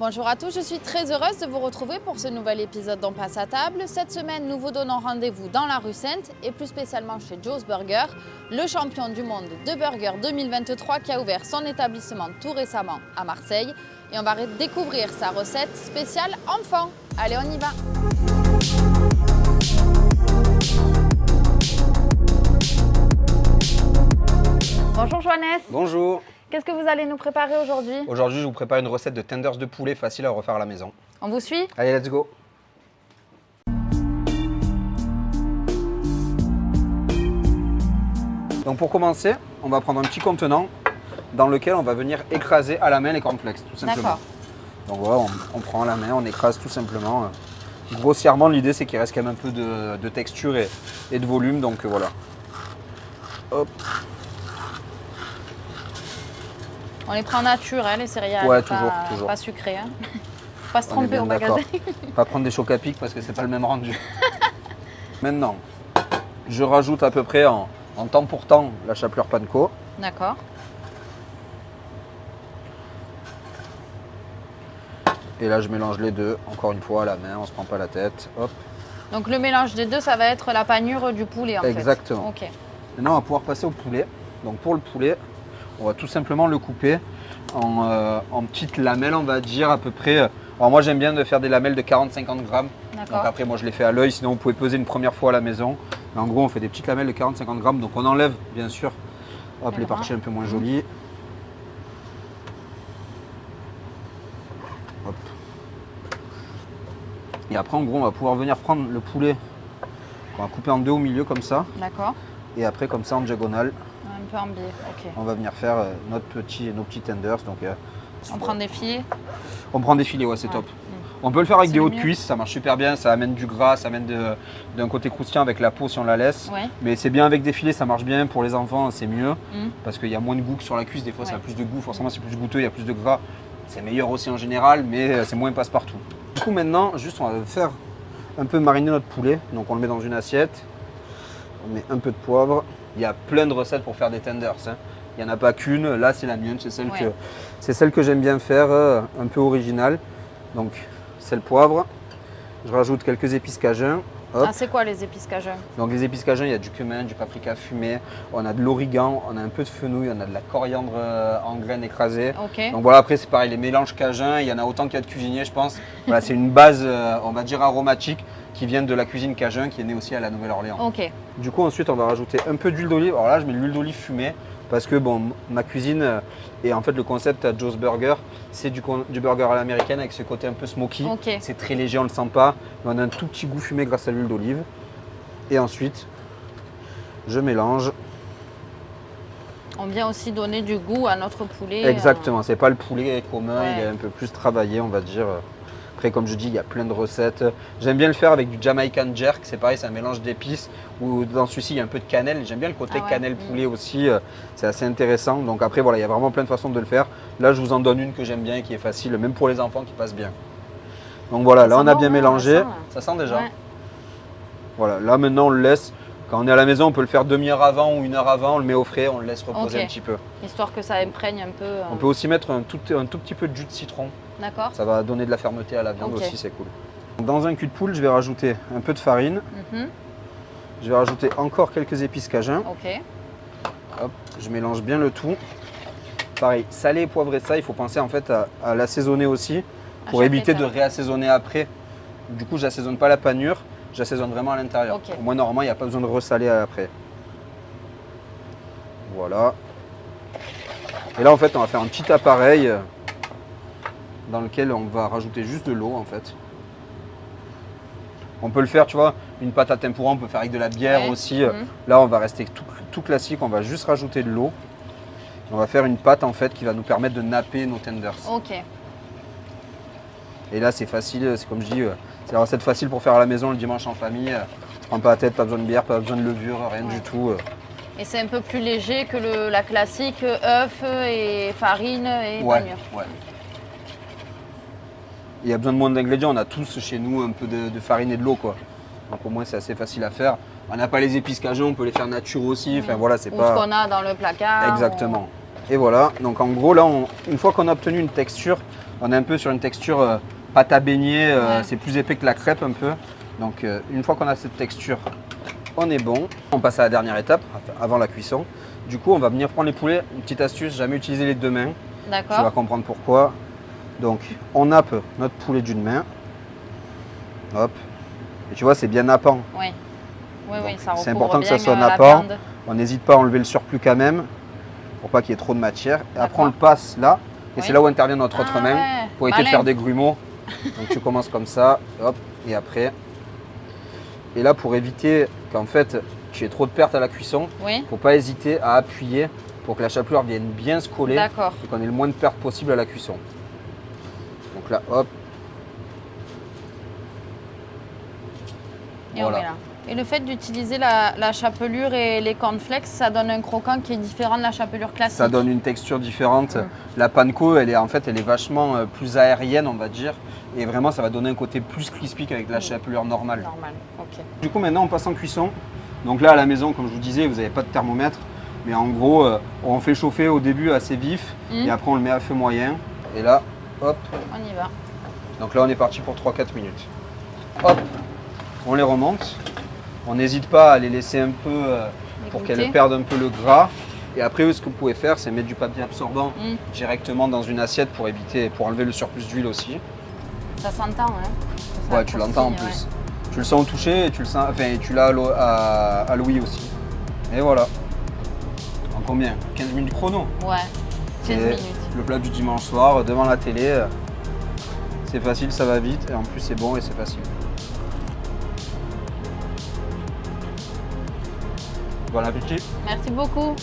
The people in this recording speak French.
Bonjour à tous, je suis très heureuse de vous retrouver pour ce nouvel épisode d'On passe à table. Cette semaine, nous vous donnons rendez-vous dans la rue Sainte et plus spécialement chez Joe's Burger, le champion du monde de burger 2023 qui a ouvert son établissement tout récemment à Marseille. Et on va découvrir sa recette spéciale enfant. Allez, on y va! Bonjour Joannès. Bonjour. Qu'est-ce que vous allez nous préparer aujourd'hui? Aujourd'hui, je vous prépare une recette de tenders de poulet facile à refaire à la maison. On vous suit? Allez, let's go. Donc pour commencer, on va prendre un petit contenant dans lequel on va venir écraser à la main les cornflakes, tout simplement. D'accord. Donc voilà, on prend à la main, on écrase tout simplement. Grossièrement, l'idée c'est qu'il reste quand même un peu de texture et de volume, donc voilà. Hop. On les prend naturels, les céréales, Ouais, pas, toujours. pas sucrées. Hein. Faut pas se On est tromper bien au magasin. Pas prendre des chocs à pic parce que c'est pas le même rendu. Maintenant, je rajoute à peu près en temps pour temps la chapelure panko. D'accord. Et là, je mélange les deux, encore une fois à la main, on se prend pas la tête. Hop. Donc le mélange des deux, ça va être la panure du poulet en Exactement. fait. Ok. Maintenant, on va pouvoir passer au poulet. Donc pour le poulet, on va tout simplement le couper en petites lamelles, on va dire à peu près. Alors moi, j'aime bien de faire des lamelles de 40-50 grammes. Donc D'accord. après, moi, je les fais à l'œil. Sinon, vous pouvez peser une première fois à la maison. Mais en gros, on fait des petites lamelles de 40-50 grammes. Donc on enlève, bien sûr, hop, les parties un peu moins jolies. Hop. Et après, en gros, on va pouvoir venir prendre le poulet qu'on va couper en deux au milieu comme ça. D'accord. Et après, comme ça, en diagonale, Un peu en biais. Ok. on va venir faire nos petits tenders. Donc, On prend des filets. on prend des filets, ouais, c'est Ouais. top. On peut le faire avec C'est des le hautes mieux. cuisses, ça marche super bien, ça amène du gras, ça amène d'un côté croustillant avec la peau si on la laisse. Ouais. Mais c'est bien avec des filets, ça marche bien. Pour les enfants, c'est mieux Mm. parce qu'il y a moins de goût que sur la cuisse. Des fois, ça a Ouais. plus de goût, forcément, c'est plus goûteux, il y a plus de gras. C'est meilleur aussi en général, mais c'est moins passe-partout. Du coup, maintenant, juste on va faire un peu mariner notre poulet. Donc, on le met dans une assiette, on met un peu de poivre. Il y a plein de recettes pour faire des tenders, hein. Il n'y en a pas qu'une, là c'est la mienne, c'est celle que j'aime bien faire, un peu originale. Donc sel, poivre, je rajoute quelques épices cajun. Hop. Ah, c'est quoi les épices cajun? Donc les épices cajun, il y a du cumin, du paprika fumé, on a de l'origan, on a un peu de fenouil, on a de la coriandre en graines écrasées. Ok. Donc voilà, après c'est pareil, les mélanges cajun, il y en a autant qu'il y a de cuisiniers je pense. Voilà, c'est une base, on va dire aromatique, qui vient de la cuisine cajun, qui est née aussi à la Nouvelle-Orléans. Ok. Du coup, ensuite, on va rajouter un peu d'huile d'olive. Alors là, je mets de l'huile d'olive fumée parce que bon, ma cuisine et en fait le concept à Joe's Burger, c'est du burger à l'américaine avec ce côté un peu smoky. Ok. C'est très léger, on ne le sent pas. Mais on a un tout petit goût fumé grâce à l'huile d'olive. Et ensuite, je mélange. On vient aussi donner du goût à notre poulet. Exactement, c'est pas le poulet commun, Ouais. il est un peu plus travaillé, on va dire. Après, comme je dis, il y a plein de recettes. J'aime bien le faire avec du Jamaican jerk, c'est pareil, c'est un mélange d'épices. Ou dans celui-ci, il y a un peu de cannelle. J'aime bien le côté Ah ouais. cannelle poulet aussi, c'est assez intéressant. Donc après, voilà, il y a vraiment plein de façons de le faire. Là, je vous en donne une que j'aime bien et qui est facile, même pour les enfants, qui passe bien. Donc voilà, Ça là, sent on a bon, bien hein, mélangé. ça sent, là. Ça sent déjà. Ouais. Voilà, là, maintenant, on le laisse. Quand on est à la maison, on peut le faire demi-heure avant ou une heure avant, on le met au frais, on le laisse reposer Ok. un petit peu. Histoire que ça imprègne un peu. On peut aussi mettre un tout petit peu de jus de citron. D'accord. Ça va donner de la fermeté à la viande Ok. aussi, c'est cool. Dans un cul de poule, je vais rajouter un peu de farine. Mhm. Je vais rajouter encore quelques épices cajun. Ok. Hop, je mélange bien le tout. Pareil, salé et poivré ça, il faut penser en fait à l'assaisonner aussi pour chaque éviter de étape. réassaisonner après. Du coup, j'assaisonne pas la panure, j'assaisonne vraiment à l'intérieur. Ok. Au moins, normalement, il n'y a pas besoin de ressaler après. Voilà. Et là, en fait, on va faire un petit appareil dans lequel on va rajouter juste de l'eau en fait. On peut le faire, tu vois, une pâte à tempura, on peut faire avec de la bière Ouais. aussi. Mhm. Là, on va rester tout classique, on va juste rajouter de l'eau. On va faire une pâte en fait qui va nous permettre de napper nos tenders. Ok. Et là, c'est facile, c'est comme je dis, c'est la recette facile pour faire à la maison le dimanche en famille. On se prend pas la tête, pas besoin de bière, pas besoin de levure, rien Ouais. du tout. Et c'est un peu plus léger que la classique œuf et farine et Ouais, panure. ouais. Il y a besoin de moins d'ingrédients, on a tous chez nous un peu de farine et de l'eau quoi. Donc au moins c'est assez facile à faire. On n'a pas les épices cajun, on peut les faire nature aussi. Enfin voilà, c'est Ou pas. ce qu'on a dans le placard. Exactement. Et voilà, donc en gros là, une fois qu'on a obtenu une texture, on est un peu sur une texture pâte à beignet, c'est plus épais que la crêpe un peu. Donc une fois qu'on a cette texture, on est bon. On passe à la dernière étape, avant la cuisson. Du coup, on va venir prendre les poulets. Une petite astuce, jamais utiliser les deux mains. D'accord. Tu vas comprendre pourquoi. Donc on nappe notre poulet d'une main. Hop. Et tu vois, c'est bien nappant. Oui, oui, ça recouvre c'est important que ça bien, soit la nappant. viande. On n'hésite pas à enlever le surplus quand même, pour pas qu'il y ait trop de matière. Et après, on le D'accord. passe là. Et Oui. c'est là où intervient notre autre Ah main ouais, pour éviter de malin. faire des grumeaux. Donc tu commences comme ça, hop, et après. Et là, pour éviter qu'en fait tu aies trop de pertes à la cuisson, Oui, il ne faut pas hésiter à appuyer pour que la chapelure vienne bien se coller d'accord. et qu'on ait le moins de pertes possible à la cuisson. Donc là, hop. Et on met là. Et le fait d'utiliser la chapelure et les cornflakes, ça donne un croquant qui est différent de la chapelure classique. Ça donne une texture différente. La panko, elle est vachement plus aérienne, on va dire. Et vraiment, ça va donner un côté plus crispy qu'avec la chapelure normale. Normal, ok. Du coup, maintenant, on passe en cuisson. Donc là, à la maison, comme je vous disais, vous n'avez pas de thermomètre. Mais en gros, on fait chauffer au début assez vif. Et après, on le met à feu moyen. Et là, hop. On y va. Donc là, on est parti pour 3-4 minutes. Hop, on les remonte. On n'hésite pas à les laisser un peu pour qu'elles perdent un peu le gras. Et après, ce que vous pouvez faire, c'est mettre du papier absorbant directement dans une assiette pour enlever le surplus d'huile aussi. Ça s'entend, hein? Ça Ouais, tu l'entends en plus. Tu le sens au toucher et tu l'as à l'ouïe aussi. Et voilà. En combien? 15 minutes chrono. Ouais, 15 minutes. Le plat du dimanche soir, devant la télé. C'est facile, ça va vite et en plus c'est bon et c'est facile. Bon appétit. Merci beaucoup.